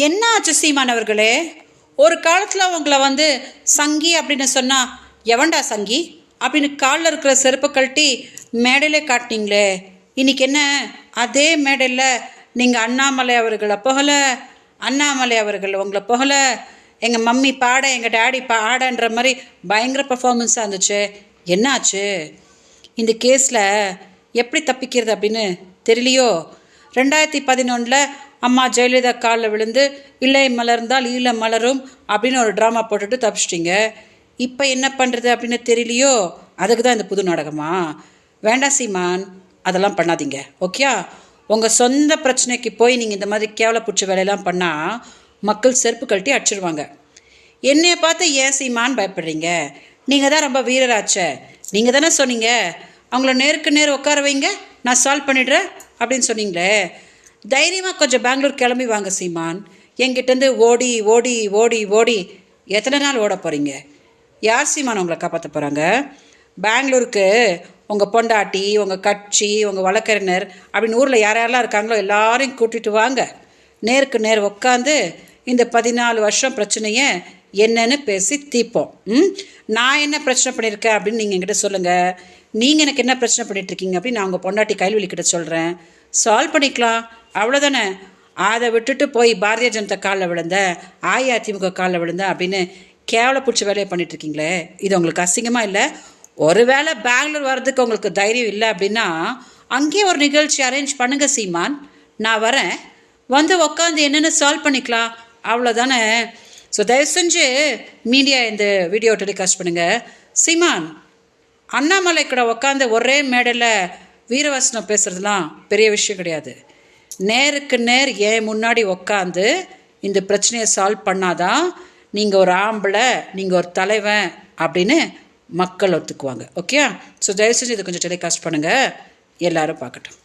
என்ன ஆச்சு சீமான் அவர்களே? ஒரு காலத்தில் உங்களை சங்கி அப்படின்னு சொன்னால் எவன்டா சங்கி அப்படின்னு காலில் இருக்கிற செருப்பை கழட்டி மேடையிலே காட்டினீங்களே. இன்றைக்கி என்ன அதே மேடையில் நீங்கள் அண்ணாமலை அவர்களை புகழ, அண்ணாமலை அவர்கள் உங்களை புகழ, எங்கள் மம்மி பாட, எங்கள் டேடி பாடன்ற மாதிரி பயங்கர பர்ஃபார்மன்ஸாக இருந்துச்சு. என்ன ஆச்சு? இந்த கேஸில் எப்படி தப்பிக்கிறது அப்படின்னு தெரியலையோ? 2011 அம்மா ஜெயலலிதா காலில் விழுந்து இல்லை மலர்ந்தால் ஈழ மலரும் அப்படின்னு ஒரு ட்ராமா போட்டுட்டு தப்பிச்சிட்டிங்க. இப்போ என்ன பண்ணுறது அப்படின்னு தெரியலையோ? அதுக்கு தான் இந்த புது நாடகமா? வேண்டாம் சீமான், அதெல்லாம் பண்ணாதீங்க. ஓகே, உங்கள் சொந்த பிரச்சனைக்கு போய் நீங்கள் இந்த மாதிரி கேவலப்பிடிச்ச வேலையெல்லாம் பண்ணால் மக்கள் செருப்பு கழட்டி அடிச்சிடுவாங்க. என்னையை பார்த்து ஏன் சீமான் பயப்படுறீங்க? நீங்கள் தான் ரொம்ப வீரராச்ச. நீங்கள் தானே சொன்னீங்க அவங்கள நேருக்கு நேர் உட்கார வைங்க, நான் சால்வ் பண்ணிடுறேன் அப்படின்னு சொன்னீங்களே. தைரியமாக கொஞ்சம் பெங்களூர் கிளம்பி வாங்க சீமான். என்கிட்டேருந்து ஓடி ஓடி ஓடி ஓடி எத்தனை நாள் ஓட போகிறீங்க? யார் சீமான் உங்களை காப்பாற்ற போகிறாங்க? பெங்களூருக்கு உங்கள் பொண்டாட்டி, உங்கள் கட்சி, உங்கள் வழக்கறிஞர் அப்படின்னு ஊரில் யாரெல்லாம் இருக்காங்களோ எல்லாரையும் கூட்டிகிட்டு வாங்க. நேருக்கு நேர் உட்காந்து இந்த 14 வருஷம் பிரச்சனையை என்னன்னு பேசி தீர்ப்போம். நான் என்ன பிரச்சனை பண்ணியிருக்கேன் அப்படின்னு நீங்கள் என்கிட்ட சொல்லுங்கள். நீங்கள் எனக்கு என்ன பிரச்சனை பண்ணிகிட்ருக்கீங்க அப்படின்னு நான் உங்கள் பொண்டாட்டி கைல்வெளிக்கிட்ட சொல்கிறேன். சால்வ் பண்ணிக்கலாம், அவ்வளோதானே. அதை விட்டுட்டு போய் பாரதிய ஜனதா காலில் விழுந்தேன், அஇஅதிமுக காலில் விழுந்தேன் அப்படின்னு கேவலை பிடிச்ச வேலையை பண்ணிகிட்ருக்கீங்களே. இது உங்களுக்கு அசிங்கமாக இல்லை? ஒருவேளை பெங்களூர் வர்றதுக்கு உங்களுக்கு தைரியம் இல்லை அப்படின்னா அங்கேயே ஒரு நிகழ்ச்சி அரேஞ்ச் பண்ணுங்கள் சீமான். நான் வரேன், உட்காந்து என்னென்னு சால்வ் பண்ணிக்கலாம், அவ்வளோதானே. ஸோ தயவு செஞ்சு மீடியா இந்த வீடியோ டெலிகாஸ்ட் பண்ணுங்கள். சீமான், அண்ணாமலை கூட உட்காந்து ஒரே மேடையில் வீரவசனம் பேசுகிறதுலாம் பெரிய விஷயம் கிடையாது. நேருக்கு நேர் ஏன் முன்னாடி உட்காந்து இந்த பிரச்சனையை சால்வ் பண்ணாதான் நீங்கள் ஒரு ஆம்பளை, நீங்கள் ஒரு தலைவன் அப்படின்னு மக்கள் ஒத்துக்குவாங்க. ஓகே, ஸோ தயவு செஞ்சு இதை கொஞ்சம் டெலிகாஸ்ட் பண்ணுங்கள், எல்லாரும் பார்க்கட்டும்.